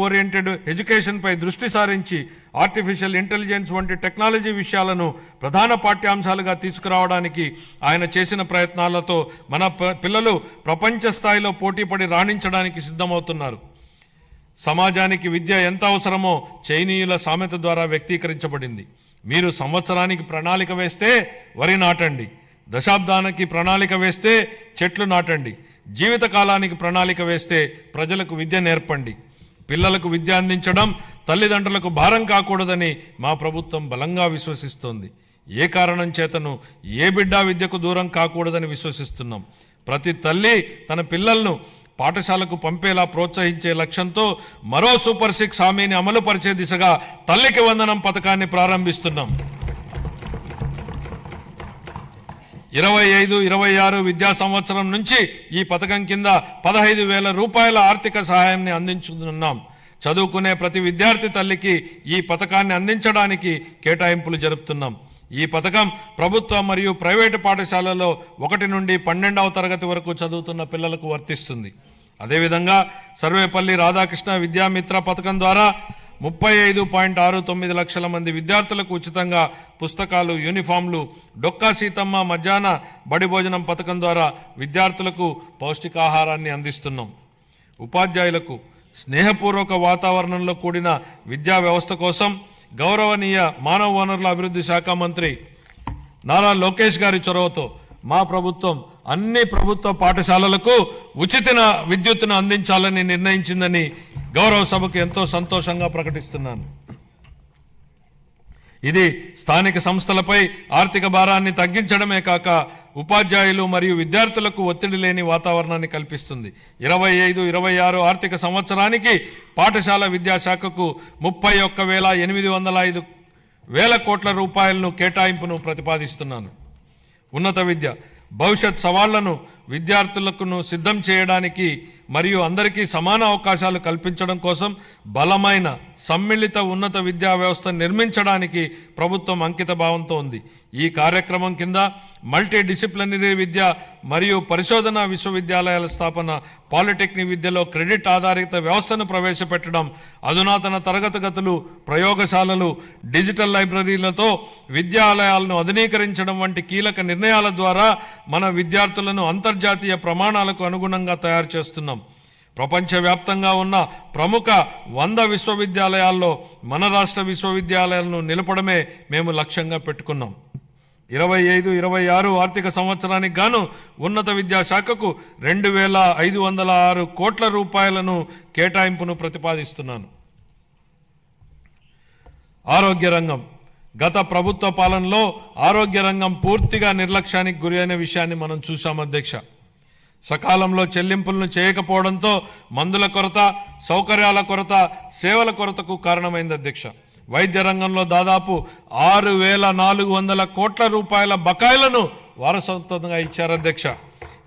Oriented education పై దృష్టి సారించి artificial intelligence వంటి టెక్నాలజీ విషయాలను ప్రధాన పాఠ్యాంశాలుగా తీసుకురావడానికి ఆయన చేసిన ప్రయత్నాలతో మన పిల్లలు ప్రపంచ స్థాయిలో పోటీపడి రాణించడానికి సిద్ధమవుతున్నారు. సమాజానికి విద్య ఎంత అవసరమో చైనీయుల సామెత ద్వారా వ్యక్తీకరించబడింది. మీరు సంవత్సరానికి ప్రణాళిక వేస్తే వరి నాటండి, దశాబ్దానికి ప్రణాళిక వేస్తే చెట్లు నాటండి, జీవితకాలానికి ప్రణాళిక వేస్తే ప్రజలకు విద్య నేర్పండి. పిల్లలకు విద్య అందించడం తల్లిదండ్రులకు భారం కాకూడదని మా ప్రభుత్వం బలంగా విశ్వసిస్తోంది. ఏ కారణం చేతను ఏ బిడ్డ విద్యకు దూరం కాకూడదని విశ్వసిస్తున్నాం. ప్రతి తల్లి తన పిల్లలను పాఠశాలకు పంపేలా ప్రోత్సహించే లక్ష్యంతో మరో సూపర్ 6 హామీని అమలు పరిచే దిశగా తల్లికి వందనం పథకాన్ని ప్రారంభిస్తున్నాం. 25-26 విద్యా సంవత్సరం నుంచి ఈ పథకం కింద 15,000 రూపాయల ఆర్థిక సహాయాన్ని అందించుతున్నాం. చదువుకునే ప్రతి విద్యార్థి తల్లికి ఈ పథకాన్ని అందించడానికి కేటాయింపులు జరుపుతున్నాం. ఈ పథకం ప్రభుత్వ మరియు ప్రైవేటు పాఠశాలలో 1 నుండి 12వ తరగతి వరకు చదువుతున్న పిల్లలకు వర్తిస్తుంది. అదేవిధంగా సర్వేపల్లి రాధాకృష్ణ విద్యామిత్ర పథకం ద్వారా 35.69 లక్షల మంది విద్యార్థులకు ఉచితంగా పుస్తకాలు, యూనిఫామ్లు, డొక్కా సీతమ్మ మధ్యాహ్న బడి భోజనం పథకం ద్వారా విద్యార్థులకు పౌష్టికాహారాన్ని అందిస్తున్నాం. ఉపాధ్యాయులకు స్నేహపూర్వక వాతావరణంలో కూడిన విద్యా వ్యవస్థ కోసం గౌరవనీయ మానవ వనరుల అభివృద్ధి శాఖ మంత్రి నారా లోకేష్ గారి చొరవతో మా ప్రభుత్వం అన్ని ప్రభుత్వ పాఠశాలలకు ఉచిత విద్యుత్తును అందించాలని నిర్ణయించిందని గౌరవ సభకు ఎంతో సంతోషంగా ప్రకటిస్తున్నాను. ఇది స్థానిక సంస్థలపై ఆర్థిక భారాన్ని తగ్గించడమే కాక ఉపాధ్యాయులు మరియు విద్యార్థులకు ఒత్తిడి లేని వాతావరణాన్ని కల్పిస్తుంది. 25-26 ఆర్థిక సంవత్సరానికి పాఠశాల విద్యాశాఖకు 31,805 కోట్ల రూపాయలను కేటాయింపును ప్రతిపాదిస్తున్నాను. ఉన్నత విద్య భవిష్యత్ సవాళ్లను విద్యార్థులకు సిద్ధం చేయడానికి మరియు అందరికీ సమాన అవకాశాలు కల్పించడం కోసం బలమైన సమ్మిళిత ఉన్నత విద్యా వ్యవస్థ నిర్మించడానికి ప్రభుత్వం అంకిత భావంతో ఉంది. ఈ కార్యక్రమం కింద మల్టీ డిసిప్లినరీ విద్య మరియు పరిశోధనా విశ్వవిద్యాలయాల స్థాపన, పాలిటెక్నిక్ విద్యలో క్రెడిట్ ఆధారిత వ్యవస్థను ప్రవేశపెట్టడం, అధునాతన తరగతి గదులు, ప్రయోగశాలలు, డిజిటల్ లైబ్రరీలతో విద్యాలయాలను ఆధునీకరించడం వంటి కీలక నిర్ణయాల ద్వారా మన విద్యార్థులను అంతర్జాతీయ ప్రమాణాలకు అనుగుణంగా తయారు చేస్తున్నాం. ప్రపంచవ్యాప్తంగా ఉన్న ప్రముఖ 100 విశ్వవిద్యాలయాల్లో మన రాష్ట్ర విశ్వవిద్యాలయాలను నిలపడమే మేము లక్ష్యంగా పెట్టుకున్నాం. 25-26 ఆర్థిక సంవత్సరానికి గాను ఉన్నత విద్యాశాఖకు 2,506 కోట్ల రూపాయలను కేటాయింపును ప్రతిపాదిస్తున్నాను. ఆరోగ్య రంగం గత ప్రభుత్వ పాలనలో ఆరోగ్య రంగం పూర్తిగా నిర్లక్ష్యానికి గురైన విషయాన్ని మనం చూసాం అధ్యక్ష. సకాలంలో చెల్లింపులను చేయకపోవడంతో మందుల కొరత, సౌకర్యాల కొరత, సేవల కొరతకు కారణమైంది అధ్యక్ష. వైద్య రంగంలో దాదాపు 6,400 కోట్ల రూపాయల బకాయిలను వారసత్వంగా ఇచ్చారు అధ్యక్ష.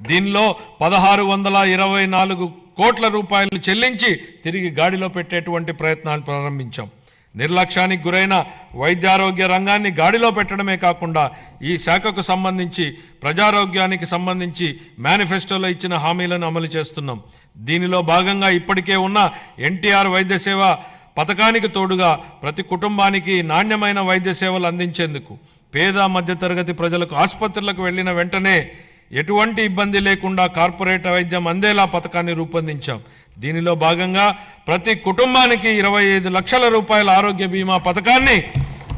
దీనిలో 1,624 కోట్ల రూపాయలు చెల్లించి తిరిగి గాడిలో పెట్టేటువంటి ప్రయత్నాలు ప్రారంభించాం. నిర్లక్ష్యానికి గురైన వైద్యారోగ్య రంగాన్ని గాడిలో పెట్టడమే కాకుండా ఈ శాఖకు సంబంధించి ప్రజారోగ్యానికి సంబంధించి మేనిఫెస్టోలో ఇచ్చిన హామీలను అమలు చేస్తున్నాం. దీనిలో భాగంగా ఇప్పటికే ఉన్న ఎన్టీఆర్ వైద్య సేవ పథకానికి తోడుగా ప్రతి కుటుంబానికి నాణ్యమైన వైద్య సేవలు అందించేందుకు పేద మధ్యతరగతి ప్రజలకు ఆసుపత్రులకు వెళ్లిన వెంటనే ఎటువంటి ఇబ్బంది లేకుండా కార్పొరేట్ వైద్యం అందేలా పథకాన్ని రూపొందించాం. దీనిలో భాగంగా ప్రతి కుటుంబానికి 25 లక్షల రూపాయల ఆరోగ్య బీమా పథకాన్ని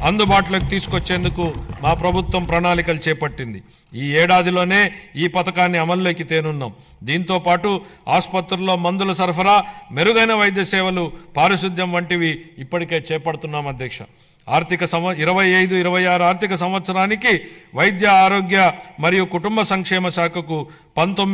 అందుబాటులోకి తీసుకొచ్చేందుకు మా ప్రభుత్వం ప్రణాళికలు చేపట్టింది. ఈ ఏడాదిలోనే ఈ పథకాన్ని అమల్లోకి తేనున్నాం. దీంతో పాటు ఆసుపత్రుల్లో మందుల సరఫరా, మెరుగైన వైద్య సేవలు, పారిశుద్ధ్యం వంటివి ఇప్పటికే చేపడుతున్నాం అధ్యక్ష. 25-26 ఆర్థిక సంవత్సరానికి వైద్య, ఆరోగ్య మరియు కుటుంబ సంక్షేమ శాఖకు 19